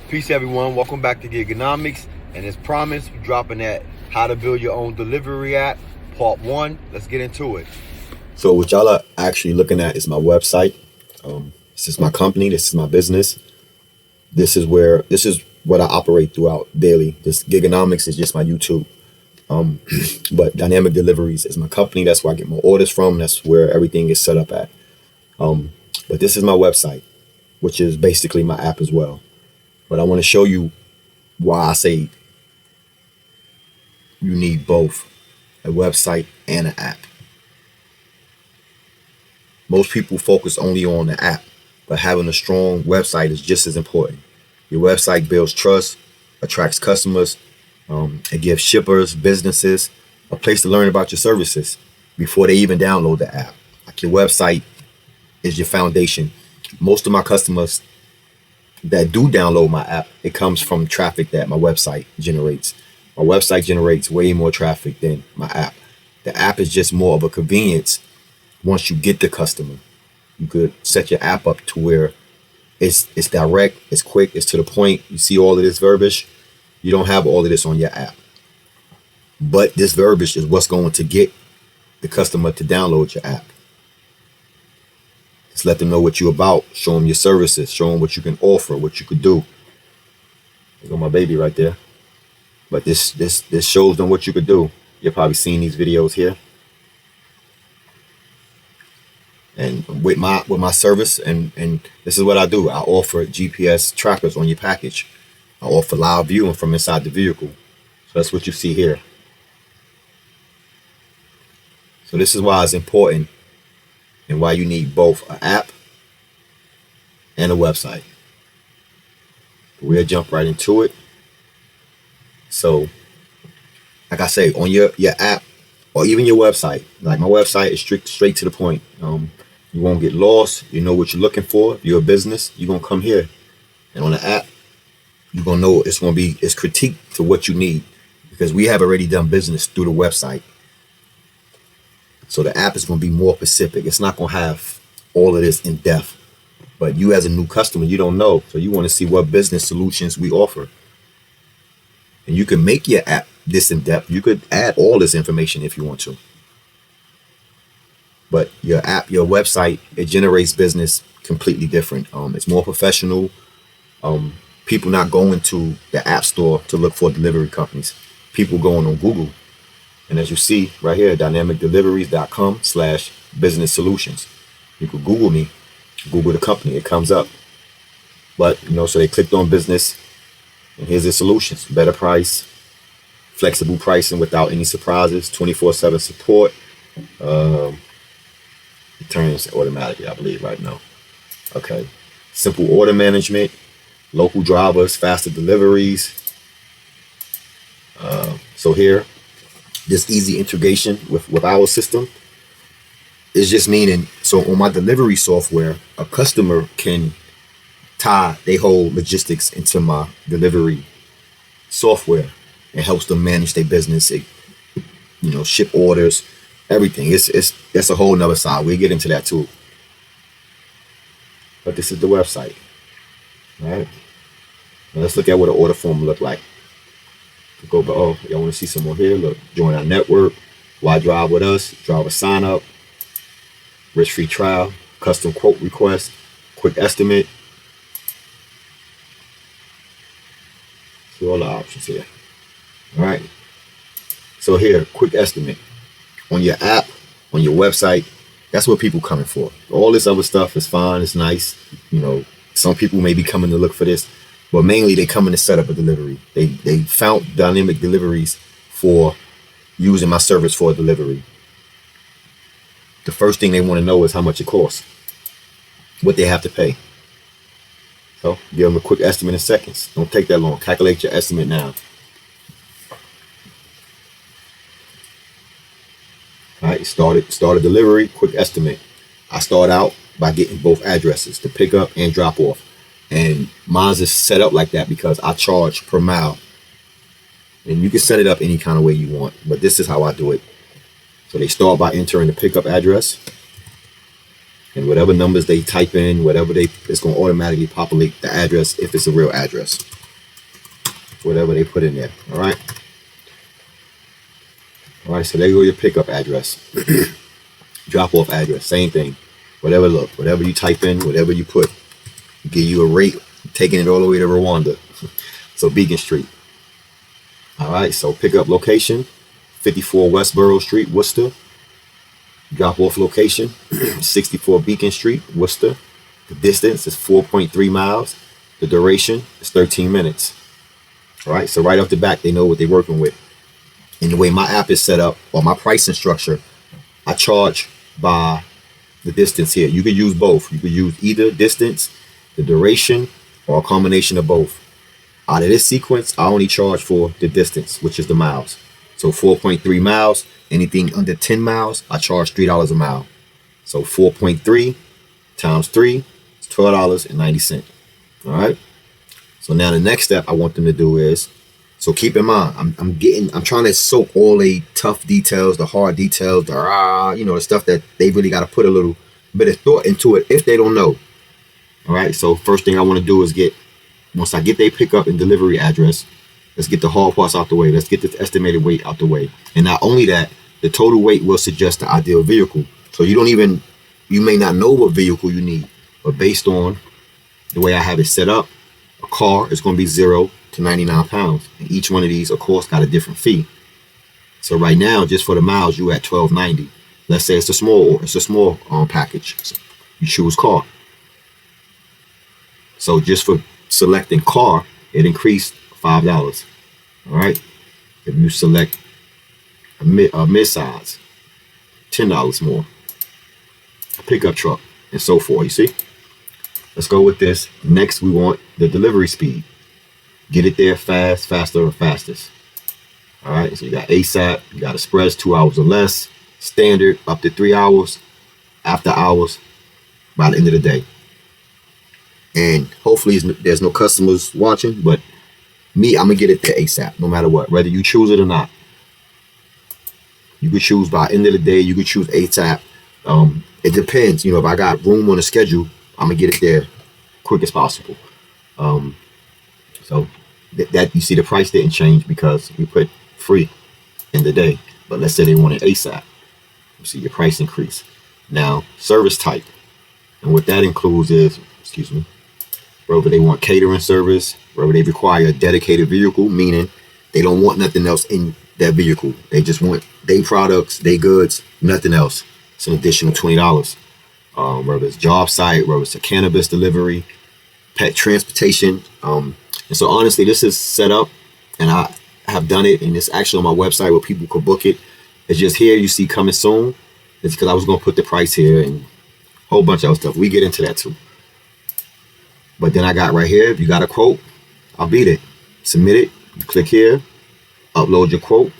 Peace, everyone. Welcome back to Gigonomics. And as promised, we're dropping that How to Build Your Own Delivery App, Part 1. Let's get into it. So what y'all are actually looking at is my website. This is my company. This is my business. This is what I operate throughout daily. This Gigonomics is just my YouTube. But Dynamic Deliveries is my company. That's where I get my orders from. That's where everything is set up at. But this is my website, which is basically my app as well. But I want to show you why I say you need both a website and an app. Most people focus only on the app, but having a strong website is just as important. Your website builds trust, attracts customers, it gives shippers, businesses a place to learn about your services before they even download the app. Like, your website is your foundation. Most of my customers that do download my app, it comes from traffic that my website generates. My website generates way more traffic than my app. The app is just more of a convenience. Once you get the customer, you could set your app up to where it's direct, it's quick, it's to the point. You see all of this verbiage. You don't have all of this on your app. But this verbiage is what's going to get the customer to download your app. Just let them know what you're about. Show them your services. Show them what you can offer, what you could do. There go my baby right there. But this shows them what you could do. You've probably seen these videos here. And with my service, and this is what I do. I offer GPS trackers on your package. I offer live viewing from inside the vehicle. So that's what you see here. So this is why it's important and why you need both an app and a website. We'll jump right into it. So, like I say, on your app or even your website, like my website is straight to the point. You won't get lost. You know what you're looking for. If you're a business, you're going to come here. And on the app, you're going to know it's critique to what you need, because we have already done business through the website. So the app is going to be more specific. It's not going to have all of this in depth. But you as a new customer, you don't know. So you want to see what business solutions we offer. And you can make your app this in depth. You could add all this information if you want to. But your app, your website, it generates business completely different. It's more professional. People not going to the app store to look for delivery companies. People going on Google. And as you see right here, dynamicdeliveries.com/business solutions. You could Google me, Google the company, it comes up. But, so they clicked on business, and here's the solutions. Better price, flexible pricing without any surprises, 24/7 support. It turns automatically, I believe, right now. Okay. Simple order management, local drivers, faster deliveries. So here, this easy integration with our system is just meaning, so on my delivery software, a customer can tie their whole logistics into my delivery software. It helps them manage their business, ship orders, everything. That's a whole nother side. We'll get into that too. But this is the website. All right. Now let's look at what an order form look like. Y'all want to see some more here? Look, join our network. Why drive with us? Driver sign up. Risk-free trial. Custom quote request. Quick estimate. See all the options here. All right. So here, quick estimate. On your app, on your website, that's what people coming for. All this other stuff is fine. It's nice. Some people may be coming to look for this. But mainly they come in to set up a delivery. They found Dynamic Deliveries for using my service for a delivery. The first thing they want to know is how much it costs, what they have to pay. So give them a quick estimate in seconds. Don't take that long. Calculate your estimate now. All right, start a delivery, quick estimate. I start out by getting both addresses, the pickup and drop off. And mine's is set up like that because I charge per mile. And you can set it up any kind of way you want, but this is how I do it. So they start by entering the pickup address. And whatever numbers they type in, it's going to automatically populate the address if it's a real address. whatever they put in there. All right. All right. So there you go, your pickup address, drop off address, same thing. Whatever whatever you type in, whatever you put, give you a rate, taking it all the way to Rwanda. So Beacon Street. All right. So pickup location, 54 Westboro Street, Worcester. Drop off location, 64 Beacon Street, Worcester. The distance is 4.3 miles. The duration is 13 minutes. All right, so right off the bat, they know what they're working with. And the way my app is set up, or my pricing structure, I charge by the distance here. You could use both. You could use either distance, the duration, or a combination of both. Out of this sequence, I only charge for the distance, which is the miles. So 4.3 miles, anything under 10 miles, I charge $3 a mile. So 4.3 times 3 is $12.90. All right. So now the next step I want them to do is, so keep in mind, I'm trying to soak all the tough details, the hard details, the stuff that they really got to put a little bit of thought into it if they don't know. All right. So first thing I want to do is once I get their pickup and delivery address, let's get the hard parts out the way. Let's get the estimated weight out the way. And not only that, the total weight will suggest the ideal vehicle. So you may not know what vehicle you need, but based on the way I have it set up, a car is going to be 0 to 99 pounds. And each one of these, of course, got a different fee. So right now, just for the miles, you at $12.90. Let's say it's a small package. So you choose car. So just for selecting car, it increased $5. All right. If you select a mid-size, $10 more. A pickup truck, and so forth. You see? Let's go with this. Next, we want the delivery speed. Get it there fast, faster, or fastest. All right. So you got ASAP, you got express, 2 hours or less, standard up to 3 hours, after hours, by the end of the day. And hopefully there's no customers watching, but me, I'm gonna get it there ASAP, no matter what, whether you choose it or not. You could choose by end of the day. You could choose ASAP. It depends. If I got room on the schedule, I'm gonna get it there quick as possible. So that you see, the price didn't change because we put free in the day. But let's say they want it ASAP. You see your price increase. Now, service type, and what that includes is, whether they want catering service, whether they require a dedicated vehicle, meaning they don't want nothing else in that vehicle. They just want their products, their goods, nothing else. It's an additional $20. Whether it's job site, whether it's a cannabis delivery, pet transportation. And so honestly, this is set up, and I have done it, and it's actually on my website where people could book it. It's just here you see coming soon. It's because I was going to put the price here and a whole bunch of other stuff. We get into that too. But then I got right here, if you got a quote, I'll beat it. Submit it. You click here, upload your quote.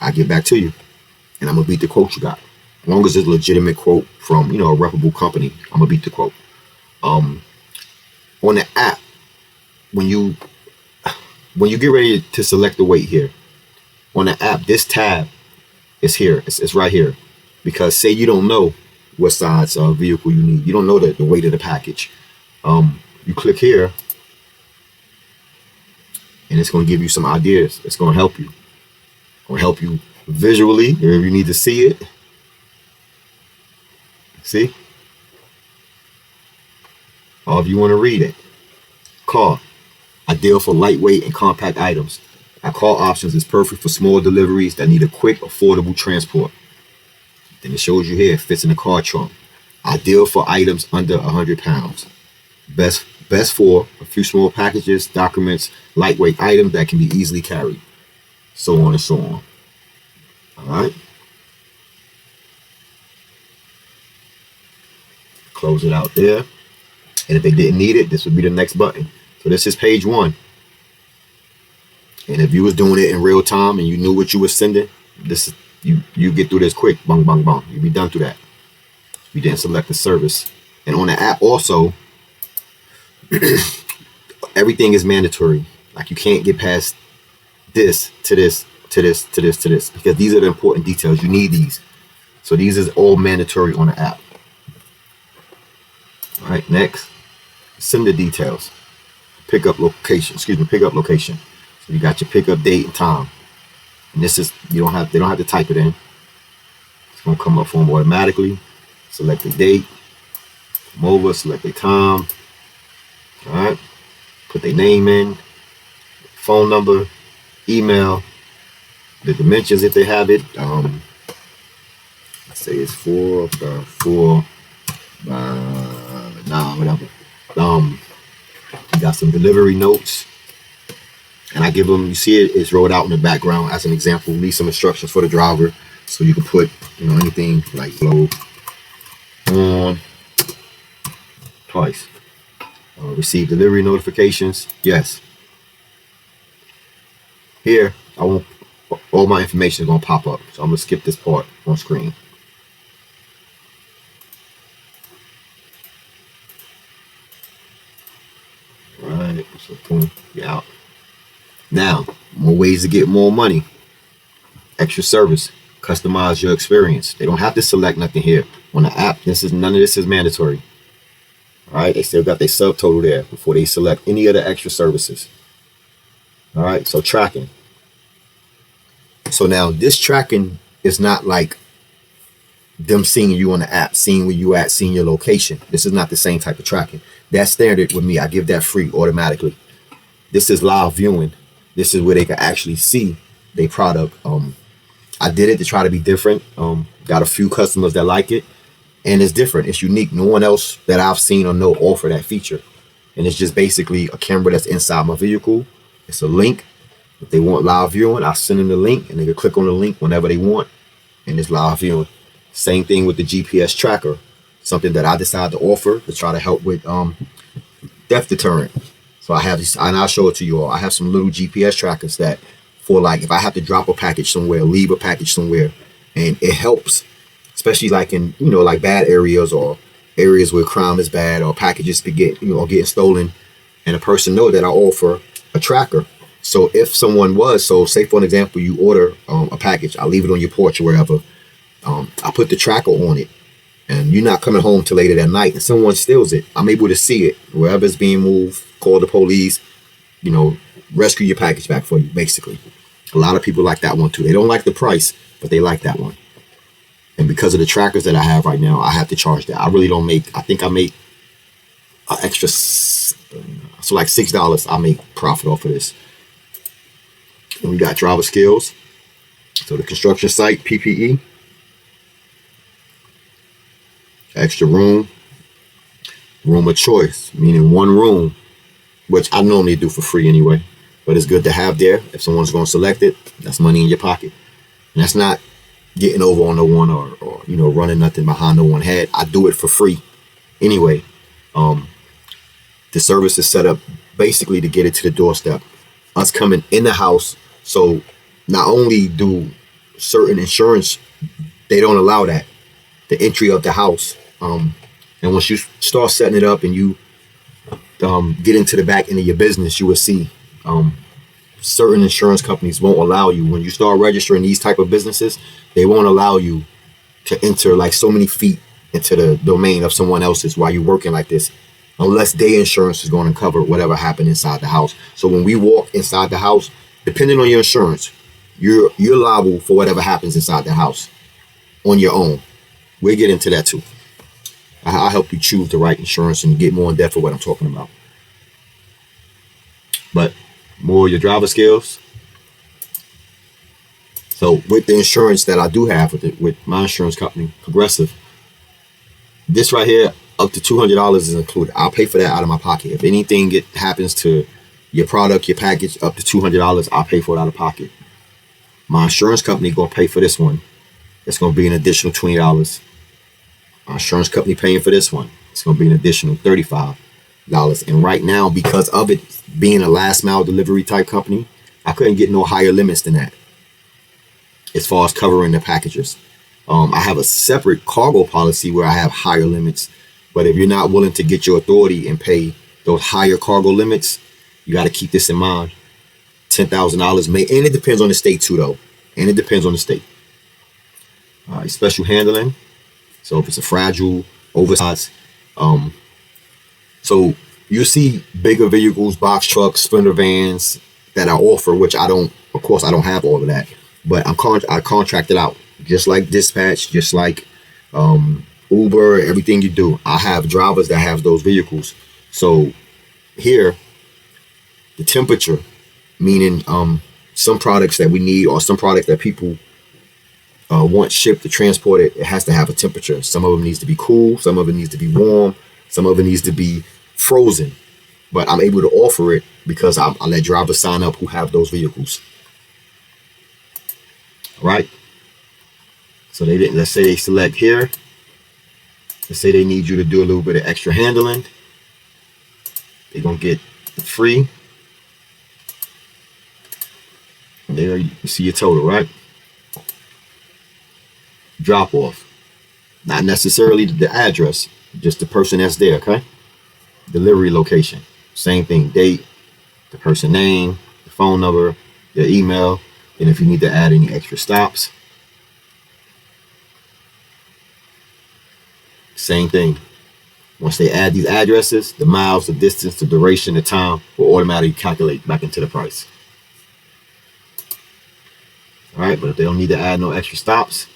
I get back to you, and I'm going to beat the quote you got. As long as it's a legitimate quote from, a reputable company, I'm going to beat the quote. On the app, when you get ready to select the weight here, on the app, this tab is here. It's right here. Because say you don't know what size vehicle you need. You don't know the weight of the package. You click here, and it's going to give you some ideas. It's going to help you. It's going to help you visually if you need to see it. See? Or if you want to read it. Car. Ideal for lightweight and compact items. Our car options is perfect for small deliveries that need a quick, affordable transport. Then it shows you here, it fits in the car trunk. Ideal for items under 100 pounds. Best for a few small packages, documents, lightweight items that can be easily carried. So on and so on. All right. Close it out there. And if they didn't need it, this would be the next button. So this is page 1. And if you was doing it in real time and you knew what you were sending, this is you get through this quick. Bang, bang, bang. You'll be done through that. You didn't select the service. And on the app also, everything is mandatory. Like you can't get past this to this to this to this to this, because these are the important details. You need these. So these is all mandatory on the app. All right, next, send the details. Pickup location. So you got your pickup date and time. And this is, they don't have to type it in. It's gonna come up for them automatically. Select the date, come over, select the time. All right, put their name in, phone number, email, the dimensions if they have it. Let's say it's 4 whatever. You got some delivery notes, and I give them. You see it's rolled out in the background as an example. Leave some instructions for the driver, so you can put anything like load on twice. Receive delivery notifications. Yes. Here, I won't. All my information is gonna pop up, so I'm gonna skip this part on screen. All right. So boom, you're out. Now, more ways to get more money. Extra service. Customize your experience. They don't have to select nothing here. On the app, none of this is mandatory. All right, they still got their subtotal there before they select any of the extra services. All right, so tracking. So now this tracking is not like them seeing you on the app, seeing where you at, seeing your location. This is not the same type of tracking. That's standard with me. I give that free automatically. This is live viewing. This is where they can actually see their product. I did it to try to be different. Got a few customers that like it, and it's different. It's unique. No one else that I've seen or know offer that feature. And it's just basically a camera that's inside my vehicle. It's a link. If they want live viewing, I send them the link, and they can click on the link whenever they want, and it's live viewing. Same thing with the GPS tracker, something that I decided to offer to try to help with theft deterrent. So I have this, and I'll show it to you all. I have some little GPS trackers that, for like, if I have to drop a package somewhere, leave a package somewhere, and it helps, especially like in like bad areas or areas where crime is bad or packages could get getting stolen, and a person know that I offer a tracker. So if someone say for an example, you order a package, I leave it on your porch or wherever. I put the tracker on it, and you're not coming home till later that night, and someone steals it. I'm able to see it wherever it's being moved, call the police, rescue your package back for you, basically. A lot of people like that one too. They don't like the price, but they like that one. And because of the trackers that I have right now, I have to charge that. I really don't make, I think I make an extra, so like $6 I make profit off of this. And we got driver skills. So the construction site, PPE. Extra room of choice, meaning one room, which I normally do for free anyway, but it's good to have there. If someone's going to select it, that's money in your pocket. And that's not getting over on no one or running nothing behind no one head. I do it for free anyway. The service is set up basically to get it to the doorstep, us coming in the house. So not only do certain insurance, they don't allow that, the entry of the house. And once you start setting it up and you get into the back end of your business, you will see certain insurance companies won't allow you. When you start registering these type of businesses, they won't allow you to enter like so many feet into the domain of someone else's while you're working like this, unless their insurance is going to cover whatever happened inside the house. So when we walk inside the house, depending on your insurance, you're liable for whatever happens inside the house on your own. We'll get into that too. I'll help you choose the right insurance and get more in depth of what I'm talking about. But more your driver skills. So with the insurance that I do have with my insurance company, Progressive, this right here, up to $200 is included. I'll pay for that out of my pocket. If anything happens to your product, your package, up to $200, I'll pay for it out of pocket. My insurance company gonna pay for this one. It's gonna be an additional $20. Our insurance company paying for this one, it's going to be an additional $35. And right now, because of it being a last mile delivery type company, I couldn't get no higher limits than that as far as covering the packages. I have a separate cargo policy where I have higher limits, but if you're not willing to get your authority and pay those higher cargo limits, you got to keep this in mind. $10,000 and it depends on the state too, though. And it depends on the state. Special handling. So if it's a fragile, oversized, so you see bigger vehicles, box trucks, sprinter vans, that I offer, which I don't, of course, I don't have all of that, but I contract it out, just like dispatch, just like Uber, everything you do. I have drivers that have those vehicles. So here, the temperature, meaning some products that we need or some products that people want shipped to transport it, it has to have a temperature. Some of them needs to be cool, some of it needs to be warm, some of it needs to be frozen. But I'm able to offer it because I let drivers sign up who have those vehicles. All right. So they didn't. Let's say they select here. Let's say they need you to do a little bit of extra handling. They're gonna get free. And there you see your total, right? Drop off. Not necessarily the address, just the person that's there. Okay. Delivery location. Same thing, date, the person name, the phone number, their email, and if you need to add any extra stops. Same thing. Once they add these addresses, the miles, the distance, the duration, the time will automatically calculate back into the price. All right, but if they don't need to add no extra stops,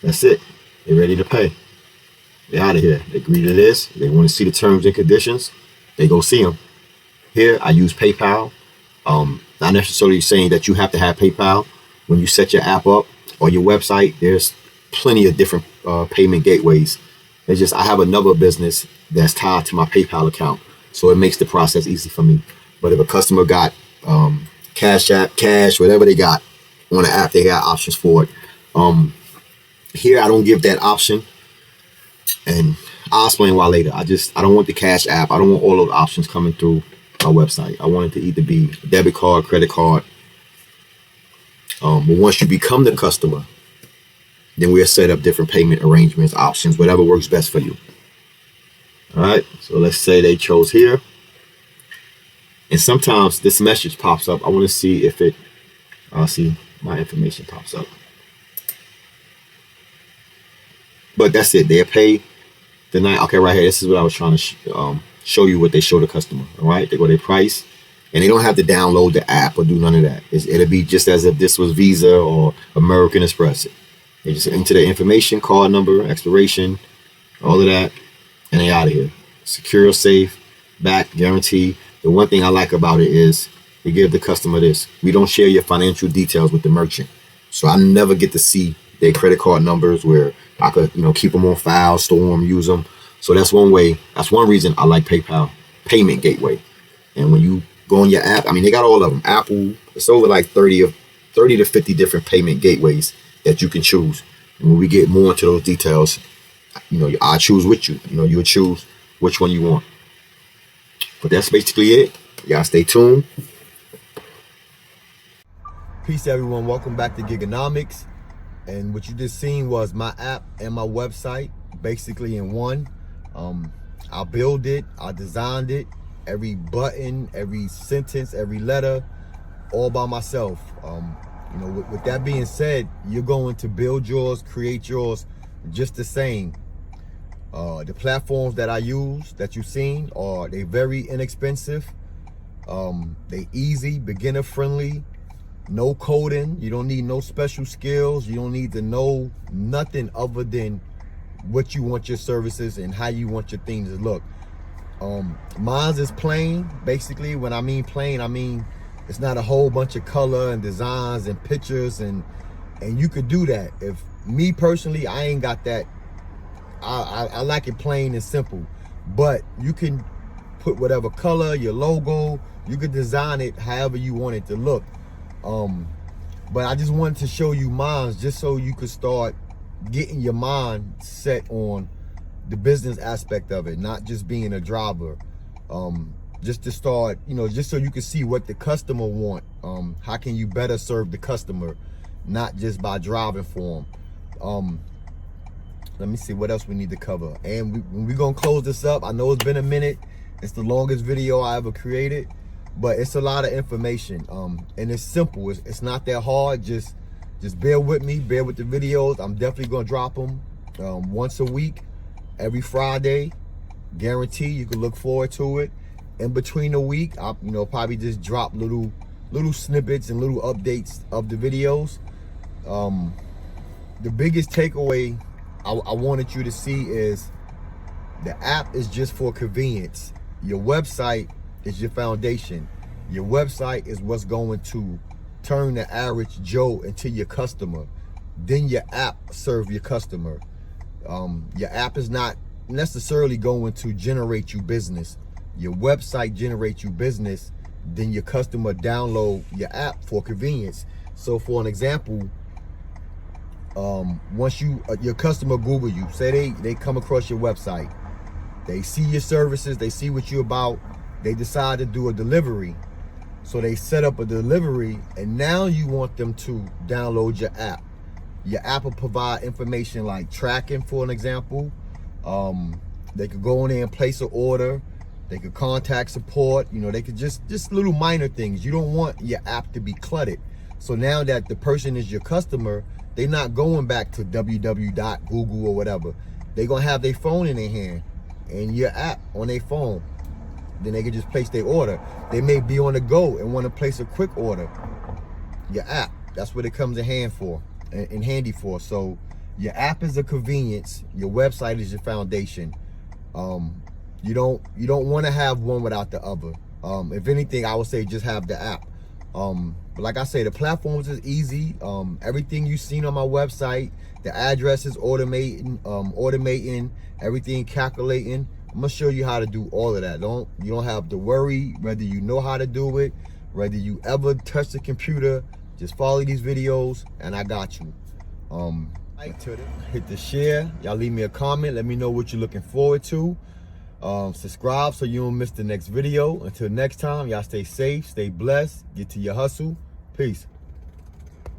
that's it. They're ready to pay. They're out of here. They agree to this. They want to see the terms and conditions. They go see them. Here, I use PayPal. Not necessarily saying that you have to have PayPal. When you set your app up or your website, there's plenty of different payment gateways. It's just I have another business that's tied to my PayPal account, so it makes the process easy for me. But if a customer got Cash App, Cash, whatever they got on the app, they got options for it. Here, I don't give that option, and I'll explain why later. I don't want the Cash App. I don't want all those options coming through my website. I want it to either be a debit card, credit card. But once you become the customer, then we'll set up different payment arrangements, options, whatever works best for you. All right. So let's say they chose here, and sometimes this message pops up. I want to see if it. See my information pops up. But that's it. They'll pay the night. Okay, right here. This is what I was trying to show you what they show the customer. All right. They go their price, and they don't have to download the app or do none of that. It'll be just as if this was Visa or American Express. They just enter the information, card number, expiration, all of that, and they out of here. Secure, safe, back, guarantee. The one thing I like about it is they give the customer this. We don't share your financial details with the merchant. So I never get to see their credit card numbers where I could, keep them on file, store them, use them. So that's one way. That's one reason I like PayPal, payment gateway. And when you go on your app, they got all of them. Apple, it's over like 30 to 50 different payment gateways that you can choose. And when we get more into those details, I choose with you. You'll choose which one you want. But that's basically it. Y'all stay tuned. Peace, everyone. Welcome back to Giganomics. And what you just seen was my app and my website, basically in one. I built it, I designed it, every button, every sentence, every letter, all by myself. With that being said, you're going to build yours, create yours just the same. The platforms that I use, that you've seen, they very inexpensive. They easy, beginner friendly. No coding. You don't need no special skills. You don't need to know nothing other than what you want your services and how you want your things to look. Mine's is plain. Basically, when I mean plain, I mean it's not a whole bunch of color and designs and pictures, and you could do that. If me personally, I ain't got that. I like it plain and simple, but you can put whatever color, your logo, you could design it however you want it to look. But I just wanted to show you mine just so you could start getting your mind set on the business aspect of it, not just being a driver. Just to start, just so you can see what the customer want. How can you better serve the customer, not just by driving for them. Let me see what else we need to cover. And we're gonna close this up. I know it's been a minute. It's the longest video I ever created, but it's a lot of information. And it's simple. It's not that hard. Just bear with me. Bear with the videos. I'm definitely gonna drop them once a week. every Friday. Guarantee you can look forward to it. In between the week, I'll probably just drop little snippets and little updates of the videos. The biggest takeaway I wanted you to see is the app is just for convenience. Your website is your foundation. Your website is what's going to turn the average Joe into your customer. Then your app serve your customer. Your app is not necessarily going to generate you business. Your website generates you business. Then your customer download your app for convenience. So for an example, once your customer Google you, say they come across your website, they see your services, they see what you're about, they decide to do a delivery. So they set up a delivery, and now you want them to download your app. Your app will provide information like tracking, for an example. They could go in there and place an order. They could contact support. They could just little minor things. You don't want your app to be cluttered. So now that the person is your customer, they're not going back to www.google or whatever. They're going to have their phone in their hand and your app on their phone. Then they can just place their order. They may be on the go and want to place a quick order. Your app, that's what it comes in handy for. So your app is a convenience. Your website is your foundation. You don't want to have one without the other. If anything, I would say just have the app. But like I say, the platforms is easy. Everything you've seen on my website, the address is automating, everything calculating. I'm gonna show you how to do all of that. You don't have to worry whether you know how to do it, whether you ever touch the computer. Just follow these videos and I got you. Hit the share. Y'all leave me a comment. Let me know what you're looking forward to. Subscribe so you don't miss the next video. Until next time, y'all stay safe, stay blessed, get to your hustle. Peace.